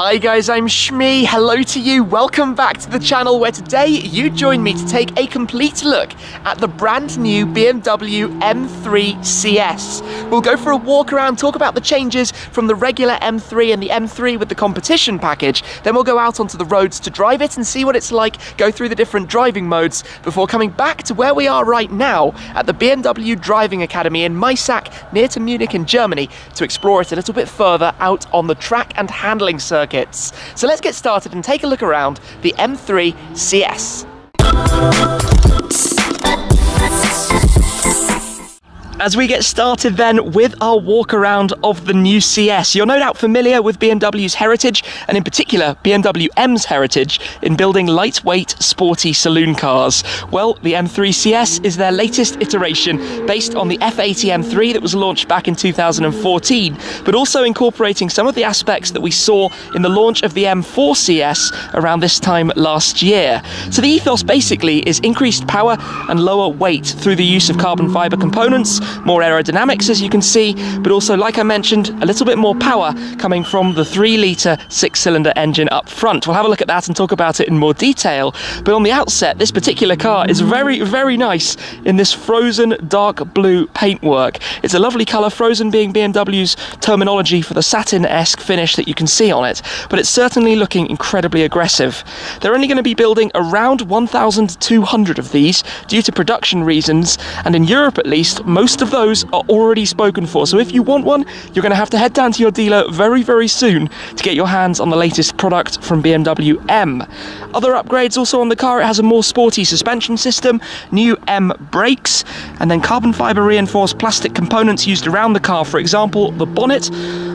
Hi guys, I'm Shmee. Hello to you. Welcome back to the channel where today you join me to take a complete look at the brand new BMW M3 CS. We'll go for a walk around, talk about the changes from the regular M3 and the M3 with the competition package. Then we'll go out onto the roads to drive it and see what it's like, go through the different driving modes before coming back to where we are right now at the BMW Driving Academy in Maisach, near to Munich in Germany, to explore it a little bit further out on the track and handling circuits. So let's get started and take a look around the M3 CS. As we get started then with our walk around of the new CS, you're no doubt familiar with BMW's heritage, and in particular BMW M's heritage in building lightweight, sporty saloon cars. Well, the M3 CS is their latest iteration based on the F80 M3 that was launched back in 2014, but also incorporating some of the aspects that we saw in the launch of the M4 CS around this time last year. So the ethos basically is increased power and lower weight through the use of carbon fiber components, more aerodynamics as you can see, but also, like I mentioned, a little bit more power coming from the 3-litre 6-cylinder engine up front. We'll have a look at that and talk about it in more detail, but on the outset, this particular car is very, very nice in this frozen dark blue paintwork. It's a lovely colour, frozen being BMW's terminology for the satin-esque finish that you can see on it, but it's certainly looking incredibly aggressive. They're only going to be building around 1,200 of these due to production reasons, and in Europe at least, most of those are already spoken for. So if you want one, you're going to have to head down to your dealer very, very soon to get your hands on the latest product from BMW M. Other upgrades also on the car: it has a more sporty suspension system, new M brakes, and then carbon fiber reinforced plastic components used around the car. For example, the bonnet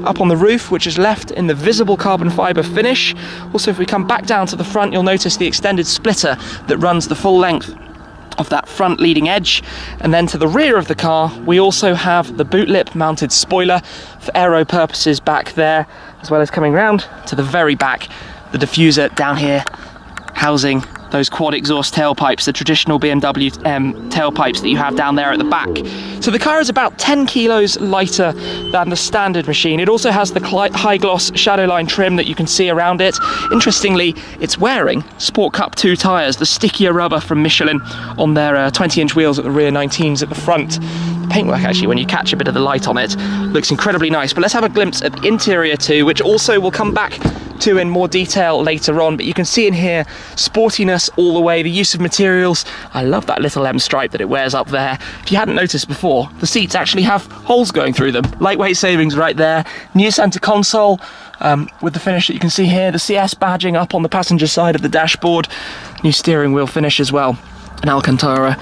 up on the roof, which is left in the visible carbon fiber finish. Also, if we come back down to the front, you'll notice the extended splitter that runs the full length of that front leading edge. And then to the rear of the car, we also have the boot lip mounted spoiler for aero purposes back there, as well as coming round to the very back, the diffuser down here housing those quad exhaust tailpipes, the traditional BMW tailpipes that you have down there at the back. So the car is about 10 kilos lighter than the standard machine. It also has the high gloss Shadowline trim that you can see around it. Interestingly, it's wearing Sport Cup 2 tyres, the stickier rubber from Michelin on their 20-inch wheels at the rear, 19s at the front. The paintwork, actually, when you catch a bit of the light on it, looks incredibly nice. But let's have a glimpse at the interior too, which also will come back to in more detail later on. But you can see in here sportiness all the way, the use of materials. I love that little M stripe that it wears up there. If you hadn't noticed before, the seats actually have holes going through them. Lightweight savings right there. New center console with the finish that you can see here, the CS badging up on the passenger side of the dashboard. New steering wheel finish as well, an Alcantara,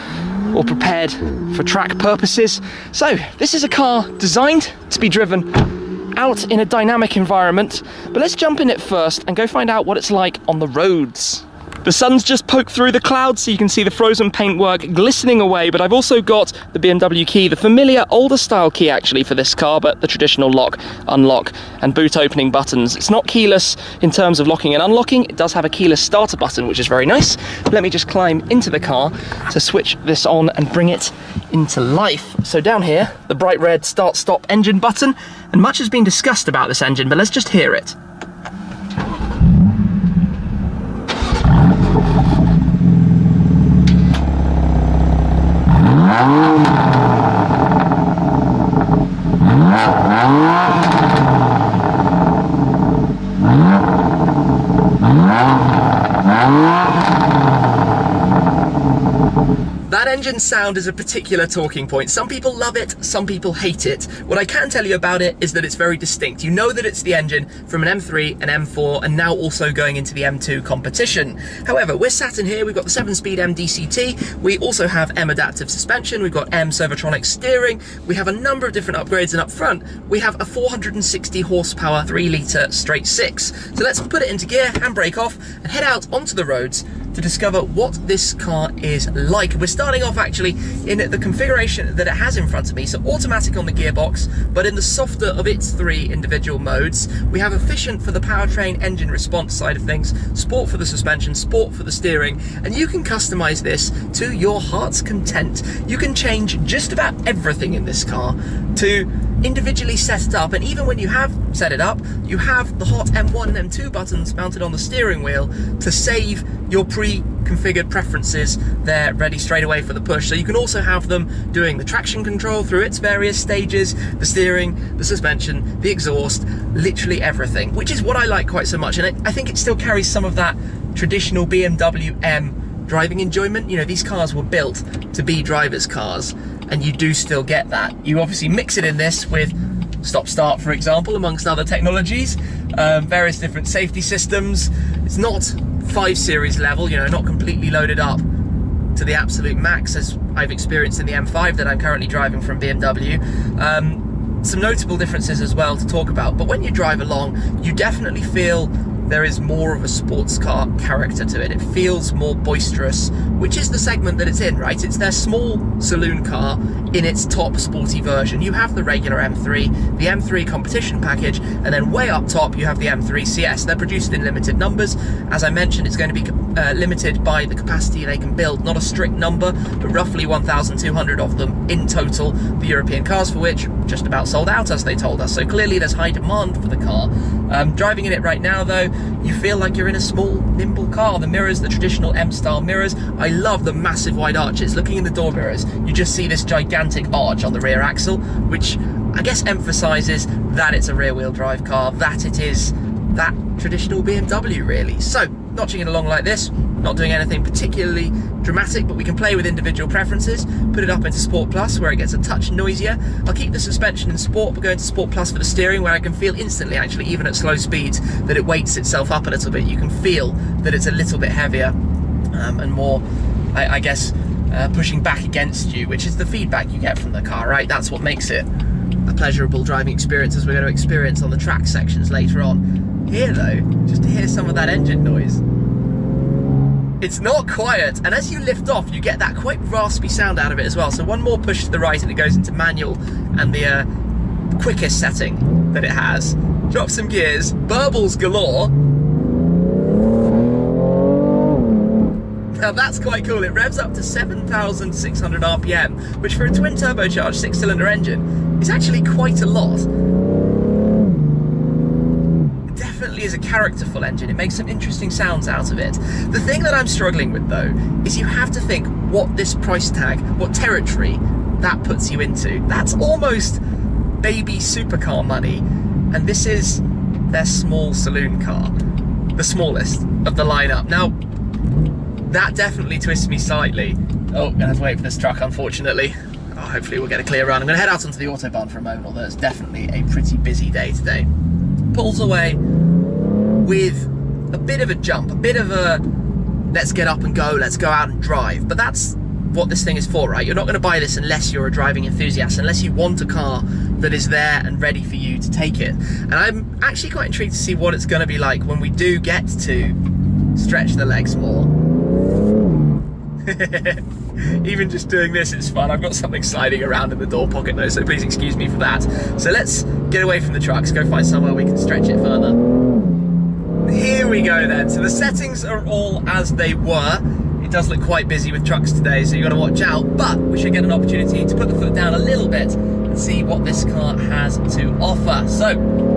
all prepared for track purposes. So this is a car designed to be driven out in a dynamic environment, but let's jump in it first and go find out what it's like on the roads. The sun's just poked through the clouds, so you can see the frozen paintwork glistening away, but I've also got the BMW key, the familiar older style key actually for this car, but the traditional lock, unlock and boot opening buttons. It's not keyless in terms of locking and unlocking. It does have a keyless starter button, which is very nice. Let me just climb into the car to switch this on and bring it into life. So down here, the bright red start stop engine button, and much has been discussed about this engine, but let's just hear it. That engine sound is a particular talking point. Some people love it, some people hate it. What I can tell you about it is that it's very distinct. You know that it's the engine from an M3, an M4, and now also going into the M2 competition. However, we're sat in here, we've got the 7-speed M DCT, we also have M adaptive suspension, we've got M Servotronic steering, we have a number of different upgrades, and up front, we have a 460 horsepower 3-litre straight 6. So let's put it into gear, handbrake off, and head out onto the roads to discover what this car is like. We're starting off actually in the configuration that it has in front of me, so automatic on the gearbox, but in the softer of its 3 individual modes. We have efficient for the powertrain engine response side of things, sport for the suspension, sport for the steering, and you can customize this to your heart's content. You can change just about everything in this car to individually set it up, and even when you have set it up, you have the hot M1 and M2 buttons mounted on the steering wheel to save your pre-configured preferences. They're ready straight away for the push. So you can also have them doing the traction control through its various stages, the steering, the suspension, the exhaust, literally everything, which is what I like quite so much. And I think it still carries some of that traditional BMW M driving enjoyment. You know, these cars were built to be drivers' cars, and you do still get that. You obviously mix it in this with stop-start, for example, amongst other technologies, various different safety systems. It's not 5 Series level, you know, not completely loaded up to the absolute max as I've experienced in the M5 that I'm currently driving from BMW. Some notable differences as well to talk about, but when you drive along, you definitely feel there is more of a sports car character to it. It feels more boisterous, which is the segment that it's in, right? It's their small saloon car in its top sporty version. You have the regular M3, the M3 competition package, and then way up top you have the M3 CS. They're produced in limited numbers. As I mentioned, it's going to be limited by the capacity they can build, not a strict number, but roughly 1,200 of them in total. The European cars for which just about sold out, as they told us. So clearly there's high demand for the car. Driving in it right now though, you feel like you're in a small, nimble car. The mirrors, the traditional M-style mirrors. I love the massive wide arches. Looking in the door mirrors, you just see this gigantic arch on the rear axle, which I guess emphasises that it's a rear-wheel drive car, that it is that traditional BMW, really. So, notching it along like this, not doing anything particularly dramatic, but we can play with individual preferences, put it up into Sport Plus where it gets a touch noisier. I'll keep the suspension in Sport, but go into Sport Plus for the steering, where I can feel instantly, actually, even at slow speeds, that it weights itself up a little bit. You can feel that it's a little bit heavier and more, I guess, pushing back against you, which is the feedback you get from the car, right? That's what makes it a pleasurable driving experience, as we're going to experience on the track sections later on. Here though, just to hear some of that engine noise, it's not quiet, and as you lift off you get that quite raspy sound out of it as well. So one more push to the right and it goes into manual, and the quickest setting that it has. Drop some gears, burbles galore. Now that's quite cool. It revs up to 7,600 RPM, which for a twin turbocharged 6-cylinder engine is actually quite a lot. Definitely is a characterful engine. It makes some interesting sounds out of it. The thing that I'm struggling with though is you have to think what this price tag, what territory that puts you into. That's almost baby supercar money, and this is their small saloon car, the smallest of the lineup. Now that definitely twists me slightly. Oh, gonna have to wait for this truck, unfortunately. Oh, hopefully we'll get a clear run. I'm gonna head out onto the Autobahn for a moment, although it's definitely a pretty busy day today. Pulls away with a bit of a jump, a bit of a let's get up and go, let's go out and drive. But that's what this thing is for, right? You're not going to buy this unless you're a driving enthusiast, unless you want a car that is there and ready for you to take it. And I'm actually quite intrigued to see what it's going to be like when we do get to stretch the legs more. Even just doing this is fun. I've got something sliding around in the door pocket though, so please excuse me for that. So let's get away from the trucks, go find somewhere we can stretch it further. Here we go then. So the settings are all as they were. It does look quite busy with trucks today, so you've got to watch out, but we should get an opportunity to put the foot down a little bit and see what this car has to offer. So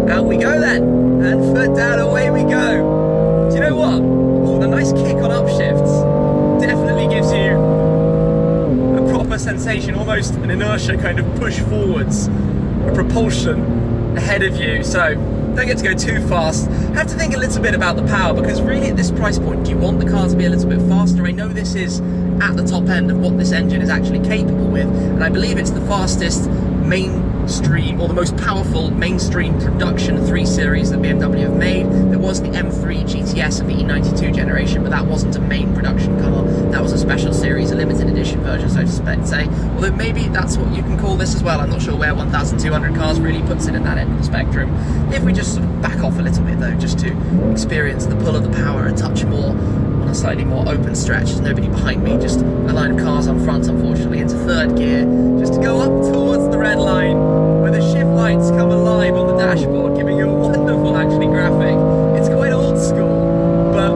out we go then, and foot down, away we go. Do you know what? Oh, the nice kick on upshifts definitely gives you a proper sensation, almost an inertia kind of push forwards, a propulsion ahead of you. So don't get to go too fast. Have to think a little bit about the power, because really at this price point, do you want the car to be a little bit faster? I know this is at the top end of what this engine is actually capable with, and I believe it's the fastest mainstream, or the most powerful mainstream production 3 Series that BMW have made. There was the M3 GTS of the E92 generation, but that wasn't a main production car. That was a special series, a limited edition version, so to say. Although maybe that's what you can call this as well. I'm not sure where 1,200 cars really puts it in that end of the spectrum. If we just sort of back off a little bit though, just to experience the pull of the power a touch more on a slightly more open stretch. There's nobody behind me, just a line of cars on front, unfortunately, into third gear, just to go up towards the red line, where the shift lights come alive on the dashboard, giving you a wonderful, actually, graphic. It's quite old school, but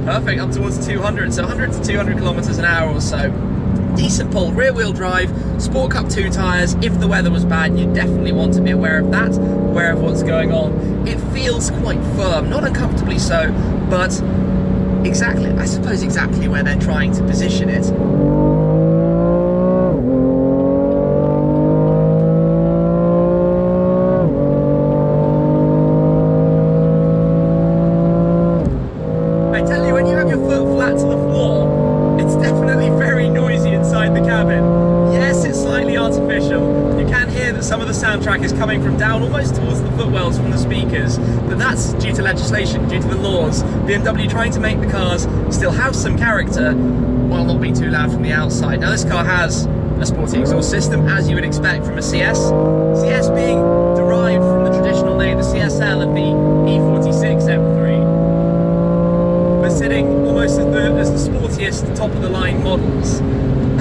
perfect, up towards 200, so 100 to 200 kilometers an hour or so. Decent pull, rear-wheel drive, Sport Cup 2 tyres. If the weather was bad, you definitely want to be aware of that, aware of what's going on. It feels quite firm, not uncomfortably so, but I suppose exactly where they're trying to position it. I tell you, when you have your foot flat to the floor, it's definitely very noisy inside the cabin. Yes, it's slightly artificial. You can hear that some of the soundtrack is coming from down almost towards the footwells from the speakers, but that's due to legislation, due to the laws. BMW trying to make the cars still have some character while not being too loud from the outside. Now this car has a sporty exhaust system, as you would expect from a CS. CS being derived from the traditional name, the CSL of the E46 M3. But sitting almost as the sportiest top-of-the-line models.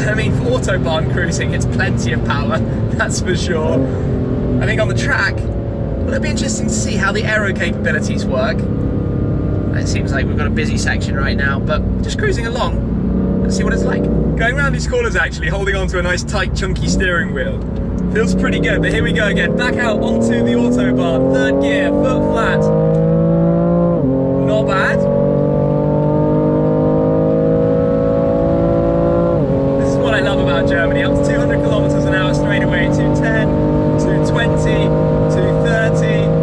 I mean, for Autobahn cruising, it's plenty of power, that's for sure. I think on the track, well, it'll be interesting to see how the aero capabilities work. It seems like we've got a busy section right now, but just cruising along, let's see what it's like. Going around these corners actually, holding onto a nice tight chunky steering wheel. Feels pretty good, but here we go again. Back out onto the Autobahn, third gear, foot flat. Not bad. This is what I love about Germany. Up to 200 kilometers an hour straight away, 210, 220, 230.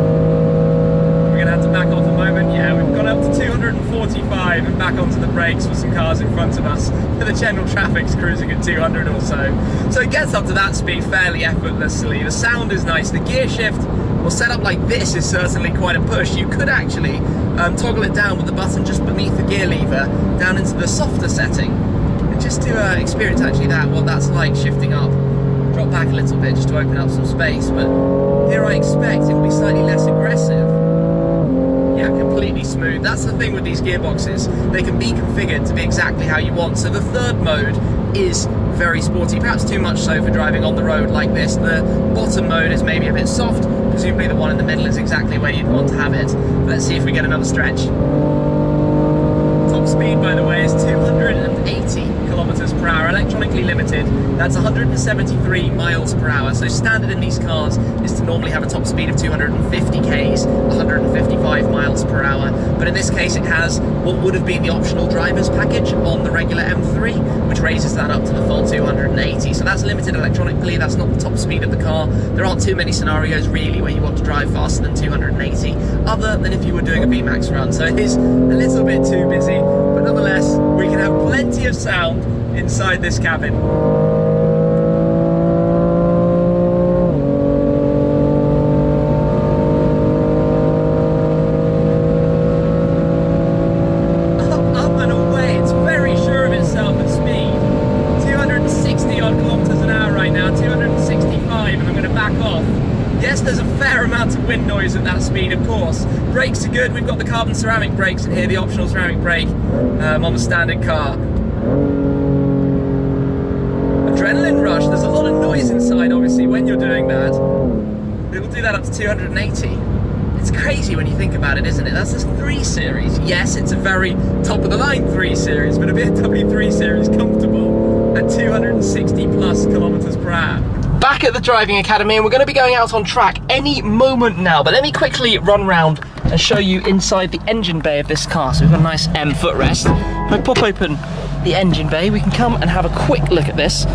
Back off a moment. Yeah, we've gone up to 245 and back onto the brakes for some cars in front of us. The general traffic's cruising at 200 or so. So it gets up to that speed fairly effortlessly. The sound is nice. The gear shift, well, set up like this, is certainly quite a push. You could actually toggle it down with the button just beneath the gear lever down into the softer setting. And just to experience actually what that's like shifting up. Drop back a little bit just to open up some space. But here I expect it will be slightly less aggressive. Yeah, completely smooth. That's the thing with these gearboxes. They can be configured to be exactly how you want. So the third mode is very sporty, perhaps too much so for driving on the road like this. The bottom mode is maybe a bit soft. Presumably the one in the middle is exactly where you'd want to have it. Let's see if we get another stretch. Top speed, by the way, is 280 kilometers per hour, electronically limited. That's 173 miles per hour. So standard in these cars is to normally have a top speed of 250 k's, 155 miles per hour. But in this case, it has what would have been the optional driver's package on the regular M3, which raises that up to the full 280. So that's limited electronically. That's not the top speed of the car. There aren't too many scenarios really where you want to drive faster than 280, other than if you were doing a VMAX run. So it is a little bit too busy, but nonetheless, we can have plenty of sound inside this cabin. Up and away, it's very sure of itself at speed. 260 odd kilometers an hour right now, 265, and I'm going to back off. Yes, there's a fair amount of wind noise at that speed, of course. Brakes are good. We've got the carbon ceramic brakes in here, the optional ceramic brake on the standard car. Adrenaline rush. There's a lot of noise inside, obviously, when you're doing that. It'll do that up to 280. It's crazy when you think about it, isn't it? That's a 3 Series. Yes, it's a very top-of-the-line 3 Series, but a BMW 3 Series comfortable at 260 plus kilometers per hour. Back at the driving academy, and we're going to be going out on track any moment now, but let me quickly run round and show you inside the engine bay of this car. So we've got a nice M footrest. If I pop open the engine bay, we can come and have a quick look at this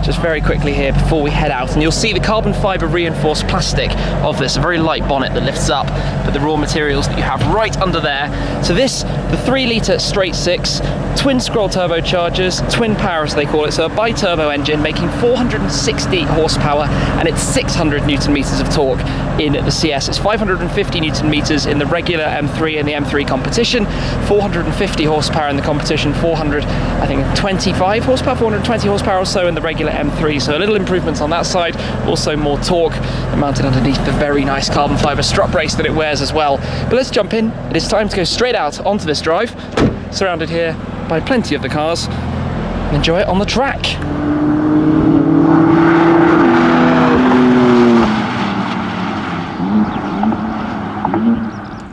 just very quickly here before we head out, and you'll see the carbon fibre reinforced plastic of this, a very light bonnet that lifts up, but the raw materials that you have right under there. So this, the 3-litre straight 6, twin scroll turbochargers, twin power as they call it, so a bi-turbo engine making 460 horsepower, and it's 600 newton meters of torque in the CS. It's 550 newton meters in the regular M3 and the M3 competition, 450 horsepower in the competition, 425 horsepower, 420 horsepower or so in the regular M3, so a little improvements on that side, also more torque, and mounted underneath the very nice carbon fibre strut brace that it wears as well. But let's jump in. It is time to go straight out onto this drive, surrounded here by plenty of the cars, and enjoy it on the track.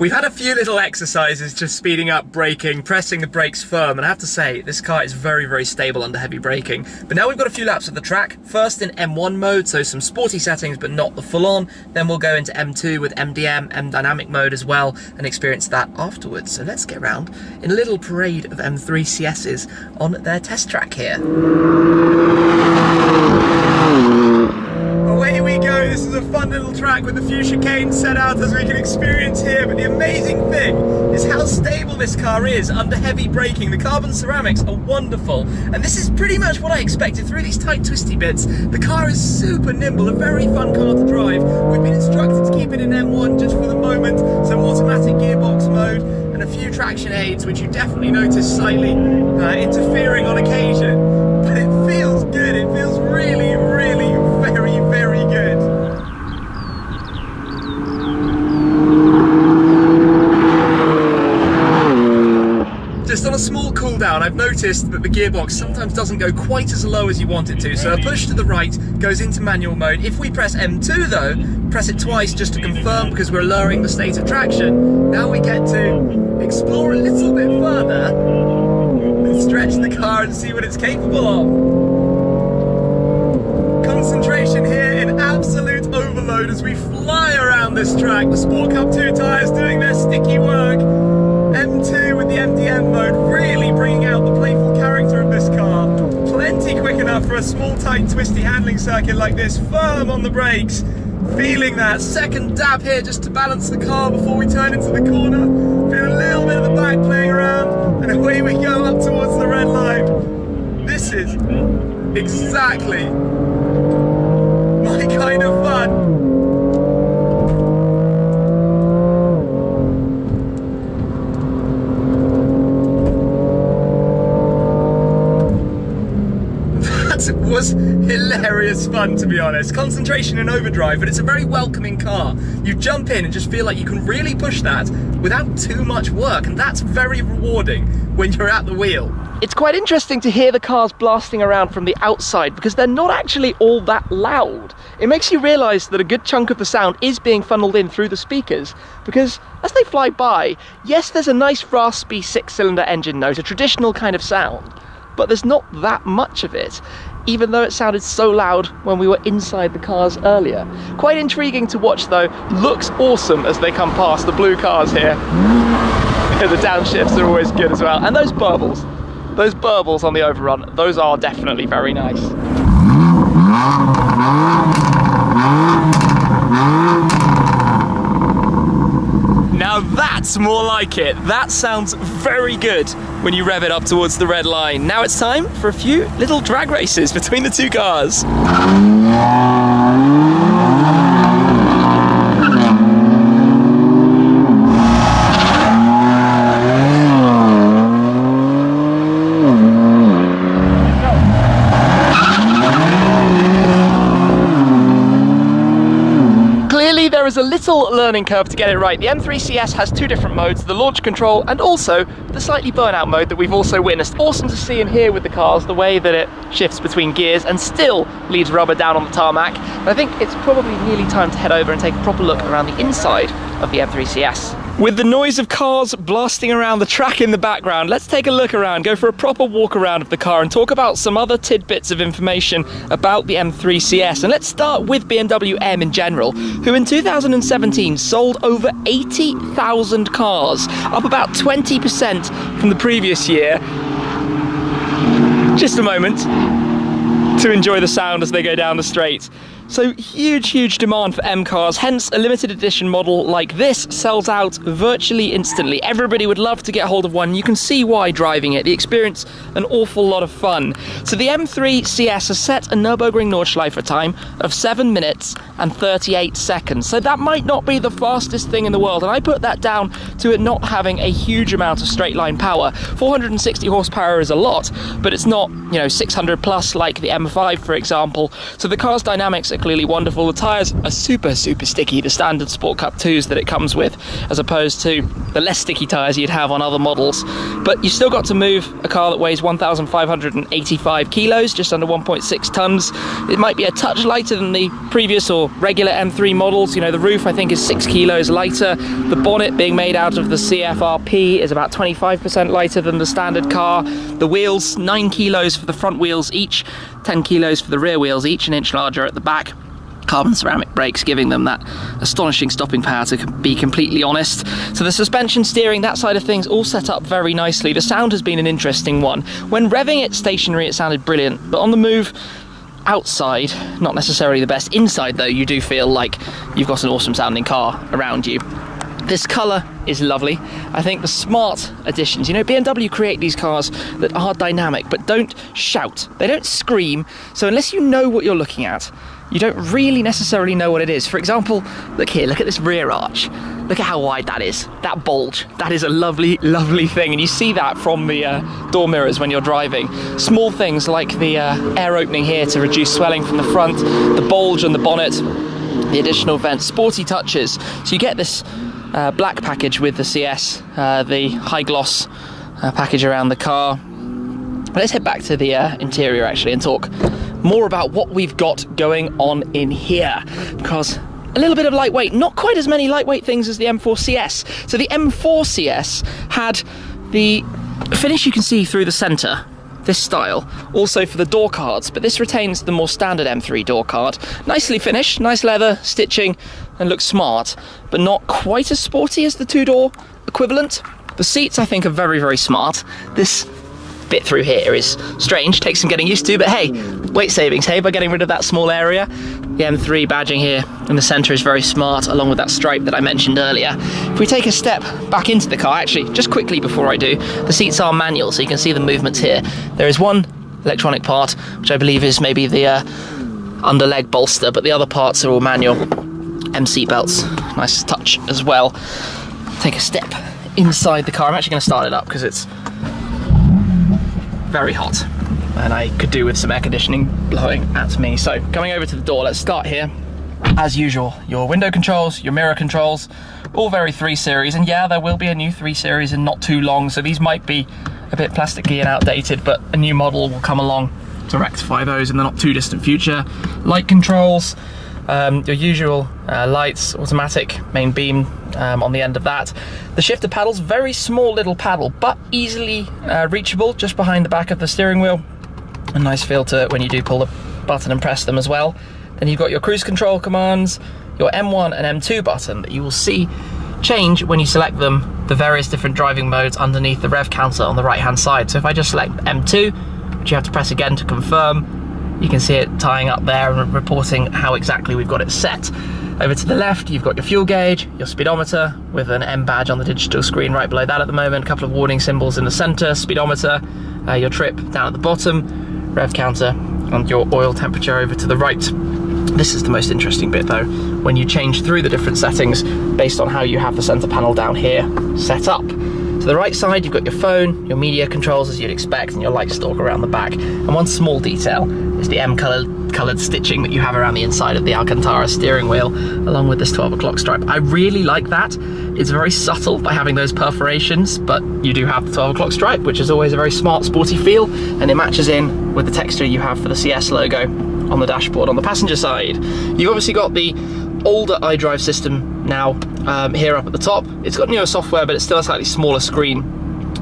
We've had a few little exercises just speeding up braking, pressing the brakes firm, and I have to say, this car is very, very stable under heavy braking. But now we've got a few laps of the track, first in M1 mode, so some sporty settings, but not the full-on. Then we'll go into M2 with MDM, M Dynamic mode as well, and experience that afterwards. So let's get around in a little parade of M3 CSs on their test track here. Away we go. This is a fun little track with a few chicanes set out as we can experience here, but the amazing thing is how stable this car is under heavy braking. The carbon ceramics are wonderful, and this is pretty much what I expected through these tight twisty bits. The car is super nimble, a very fun car to drive. We've been instructed to keep it in M1 just for the moment, so automatic gearbox mode and a few traction aids, which you definitely notice slightly interfering on occasion, but it feels good. It feels really, really very, very good. Just on a small cool down, I've noticed that the gearbox sometimes doesn't go quite as low as you want it to, so a push to the right goes into manual mode. If we press M2 though, press it twice just to confirm because we're lowering the state of traction, now we get to explore a little bit further and stretch the car and see what it's capable of. Concentration here in absolute overload as we fly around this track. The Sport Cup 2 tyres doing their sticky work. M2 with the MDM mode really bringing out the playful character of this car. Plenty quick enough for a small, tight, twisty handling circuit like this. Firm on the brakes. Feeling that second dab here just to balance the car before we turn into the corner. Feel a little bit of the back playing around, and away we go up towards the red line. This is exactly my kind of fun. That was hilarious fun, to be honest. Concentration in overdrive, but it's a very welcoming car. You jump in and just feel like you can really push that without too much work, and that's very rewarding when you're at the wheel. It's quite interesting to hear the cars blasting around from the outside because they're not actually all that loud. It makes you realise that a good chunk of the sound is being funneled in through the speakers because as they fly by, yes, there's a nice raspy six-cylinder engine note, a traditional kind of sound, but there's not that much of it, even though it sounded so loud when we were inside the cars earlier. Quite intriguing to watch though. Looks awesome as they come past the blue cars here. The downshifts are always good as well. And those burbles on the overrun, those are definitely very nice. Now that's more like it. That sounds very good when you rev it up towards the red line. Now it's time for a few little drag races between the two cars. There is a little learning curve to get it right. The M3 CS has two different modes, the launch control and also the slightly burnout mode that we've also witnessed. Awesome to see and hear with the cars, the way that it shifts between gears and still leaves rubber down on the tarmac. And I think it's probably nearly time to head over and take a proper look around the inside of the M3 CS. With the noise of cars blasting around the track in the background, let's take a look around, go for a proper walk around of the car and talk about some other tidbits of information about the M3 CS. And let's start with BMW M in general, who in 2017 sold over 80,000 cars, up about 20% from the previous year. Just a moment to enjoy the sound as they go down the straight. So huge demand for M cars, hence a limited edition model like this sells out virtually instantly. Everybody would love to get hold of one. You can see why driving it. The experience, an awful lot of fun. So the M3 CS has set a Nürburgring Nordschleife time of 7 minutes and 38 seconds. So that might not be the fastest thing in the world, and I put that down to it not having a huge amount of straight line power. 460 horsepower is a lot, but it's not, 600 plus like the M5, for example. So the car's dynamics are clearly wonderful. The tyres are super sticky, the standard Sport Cup 2s that it comes with, as opposed to the less sticky tyres you'd have on other models. But you've still got to move a car that weighs 1,585 kilos, just under 1.6 tons. It might be a touch lighter than the previous or regular M3 models. You know, the roof I think is 6 kilos lighter. The bonnet, being made out of the CFRP, is about 25% lighter than the standard car. The wheels, 9 kilos for the front wheels each, 10 kilos for the rear wheels each, an inch larger at the back. Carbon ceramic brakes giving them that astonishing stopping power, to be completely honest. So the suspension, steering, that side of things all set up very nicely. The sound has been an interesting one. When revving it stationary it sounded brilliant, but on the move outside, not necessarily the best. Inside though, you do feel like you've got an awesome sounding car around you. This colour is lovely. I think the smart additions, you know, BMW create these cars that are dynamic but don't shout, they don't scream, so unless you know what you're looking at, you don't really necessarily know what it is. For example, look here, look at this rear arch. Look at how wide that is. That bulge, that is a lovely thing, and you see that from the door mirrors when you're driving. Small things like the air opening here to reduce swelling from the front, the bulge on the bonnet, the additional vents, sporty touches. So you get this black package with the CS, the high gloss package around the car. But let's head back to the interior actually and talk more about what we've got going on in here, because a little bit of lightweight, not quite as many lightweight things as the M4 CS. So the M4 CS had the finish you can see through the centre, this style, also for the door cards, but this retains the more standard M3 door card. Nicely finished, nice leather stitching, and looks smart, but not quite as sporty as the two-door equivalent. The seats I think are very smart. This bit through here is strange, takes some getting used to, but hey, weight savings, hey, by getting rid of that small area. The M3 badging here in the centre is very smart, along with that stripe that I mentioned earlier. If we take a step back into the car, actually, just quickly before I do, the seats are manual, so you can see the movements here. There is one electronic part, which I believe is maybe the under leg bolster, but the other parts are all manual. M seat belts, nice touch as well. Take a step inside the car. I'm actually going to start it up because it's very hot and I could do with some air conditioning blowing at me. So coming over to the door, let's start here. As usual, your window controls, your mirror controls, all very 3 Series, and yeah, there will be a new 3 Series in not too long, so these might be a bit plasticky and outdated, but a new model will come along to rectify those in the not too distant future. Light controls, your usual lights, automatic main beam on the end of that. The shifter paddles, very small little paddle, but easily reachable just behind the back of the steering wheel. A nice feel to it when you do pull the button and press them as well. Then you've got your cruise control commands, your M1 and M2 button that you will see change when you select them, the various different driving modes underneath the rev counter on the right hand side. So if I just select M2, which you have to press again to confirm, you can see it tying up there and reporting how exactly we've got it set. Over to the left, you've got your fuel gauge, your speedometer with an M badge on the digital screen right below that at the moment, a couple of warning symbols in the center, speedometer, your trip down at the bottom, rev counter, and your oil temperature over to the right. This is the most interesting bit though, when you change through the different settings based on how you have the center panel down here set up. To the right side, you've got your phone, your media controls as you'd expect, and your light stalk around the back. And one small detail is the M-coloured stitching that you have around the inside of the Alcantara steering wheel, along with this 12 o'clock stripe. I really like that. It's very subtle by having those perforations, but you do have the 12 o'clock stripe, which is always a very smart, sporty feel, and it matches in with the texture you have for the CS logo on the dashboard on the passenger side. You've obviously got the older iDrive system now here up at the top. It's got newer software, but it's still a slightly smaller screen.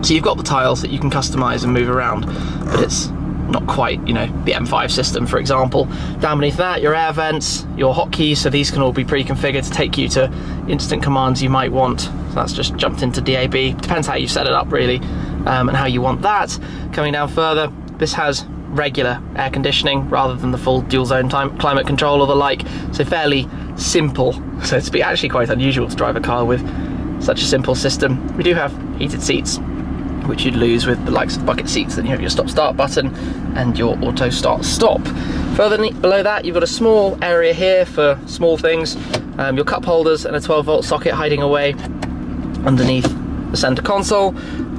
So you've got the tiles that you can customize and move around, but it's not quite, you know, the M5 system, for example. Down beneath that, your air vents, your hotkeys, so these can all be pre-configured to take you to instant commands you might want. So that's just jumped into DAB. Depends how you set it up, really, and how you want that. Coming down further, this has regular air conditioning rather than the full dual zone climate control or the like, so fairly simple. So it's actually quite unusual to drive a car with such a simple system. We do have heated seats, which you'd lose with the likes of bucket seats. Then you have your stop start button and your auto start stop. Further below that, you've got a small area here for small things, your cup holders and a 12-volt socket hiding away underneath the center console.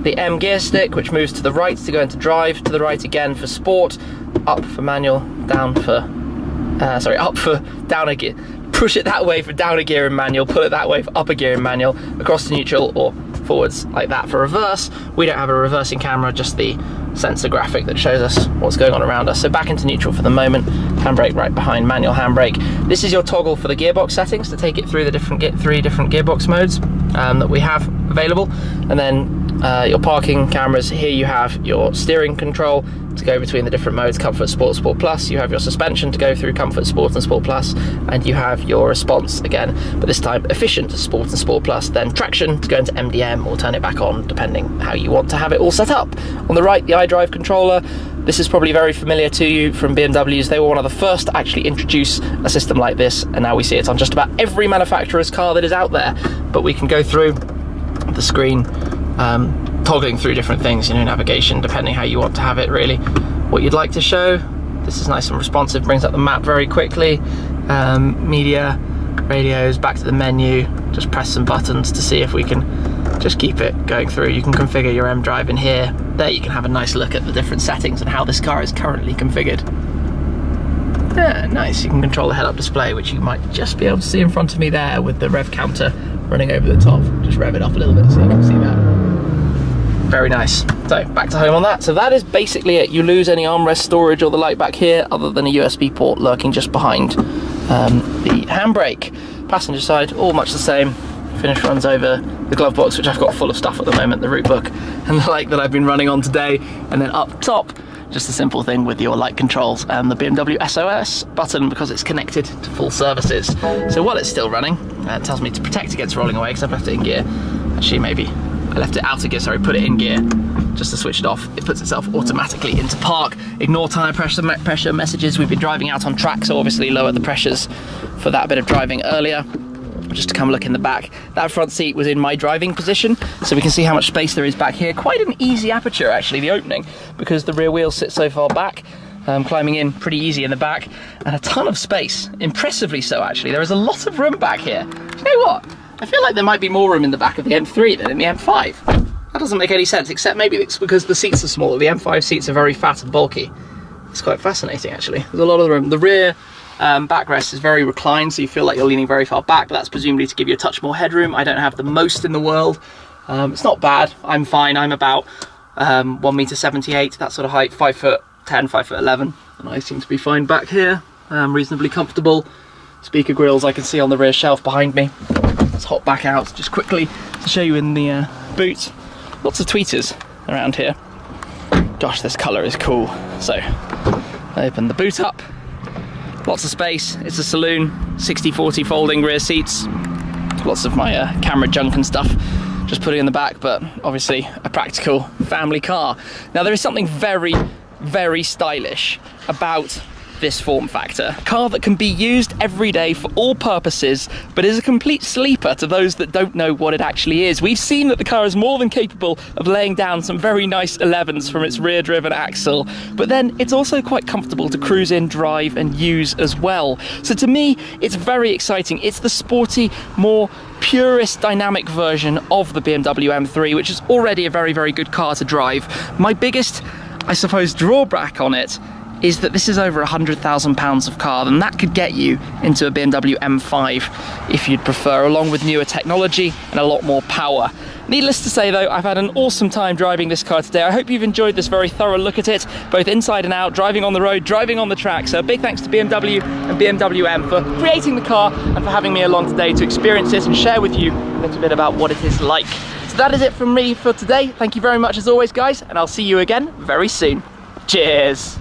The M gear stick, which moves to the right to go into drive, to the right again for sport, up for manual, down for up for down a gear, push it that way for down a gear in manual, pull it that way for up a gear in manual, across to neutral, or forwards like that for reverse. We don't have a reversing camera, just the sensor graphic that shows us what's going on around us. So back into neutral for the moment, handbrake right behind, manual handbrake. This is your toggle for the gearbox settings to take it through the three different gearbox modes that we have available. And then your parking cameras. Here you have your steering control to go between the different modes, Comfort, Sport, Sport Plus. You have your suspension to go through Comfort, Sport and Sport Plus, and you have your response again, but this time efficient to Sport and Sport Plus, then traction to go into MDM or turn it back on depending how you want to have it all set up. On the right, the iDrive controller. This is probably very familiar to you from BMWs. They were one of the first to actually introduce a system like this, and now we see it on just about every manufacturer's car that is out there. But we can go through the screen, toggling through different things, you know, navigation, depending how you want to have it, really. What you'd like to show. This is nice and responsive, brings up the map very quickly. Media, radios, back to the menu. Just press some buttons to see if we can just keep it going through. You can configure your M-Drive in here. There you can have a nice look at the different settings and how this car is currently configured. Yeah, nice. You can control the head-up display, which you might just be able to see in front of me there with the rev counter running over the top. Just rev it up a little bit so you can see that. Very nice. So back to home on that. So that is basically it. You lose any armrest storage or the light back here, other than a USB port lurking just behind the handbrake. Passenger side, all much the same. Finish runs over the glove box, which I've got full of stuff at the moment, the route book and the light that I've been running on today. And then up top, just a simple thing with your light controls and the BMW SOS button, because it's connected to full services. So while it's still running, it tells me to protect against rolling away because I've left it in gear. Actually, maybe I left it out of gear, sorry, put it in gear just to switch it off. It puts itself automatically into park. Ignore tyre pressure messages. We've been driving out on track, so obviously lower the pressures for that bit of driving earlier. Just to come look in the back, that front seat was in my driving position, so we can see how much space there is back here. Quite an easy aperture, actually, the opening, because the rear wheels sit so far back. Climbing in pretty easy in the back, and a ton of space, impressively so, actually. There is a lot of room back here. Do you know what? I feel like there might be more room in the back of the M3 than in the M5. That doesn't make any sense, except maybe it's because the seats are smaller. The M5 seats are very fat and bulky. It's quite fascinating, actually. There's a lot of room. The rear backrest is very reclined, so you feel like you're leaning very far back, but that's presumably to give you a touch more headroom. I don't have the most in the world. It's not bad. I'm fine. I'm about 1.78 m, that sort of height, 5'10", 5'11", and I seem to be fine back here. Reasonably comfortable. Speaker grills I can see on the rear shelf behind me. Let's hop back out just quickly to show you in the boot. Lots of tweeters around here. Gosh, this colour is cool. So, open the boot up. Lots of space. It's a saloon, 60/40 folding rear seats. Lots of my camera junk and stuff just putting in the back, but obviously a practical family car. Now there is something very, very stylish about this form factor. A car that can be used every day for all purposes, but is a complete sleeper to those that don't know what it actually is. We've seen that the car is more than capable of laying down some very nice 11s from its rear driven axle, but then it's also quite comfortable to cruise in, drive and use as well. So to me, it's very exciting. It's the sporty, more purest dynamic version of the BMW M3, which is already a very, very good car to drive. My biggest, I suppose, drawback on it is that this is over £100,000 of car, and that could get you into a BMW M5 if you'd prefer, along with newer technology and a lot more power. Needless to say though, I've had an awesome time driving this car today. I hope you've enjoyed this very thorough look at it, both inside and out, driving on the road, driving on the track. So a big thanks to BMW and BMW M for creating the car and for having me along today to experience it and share with you a little bit about what it is like. So that is it from me for today. Thank you very much as always, guys, and I'll see you again very soon. Cheers.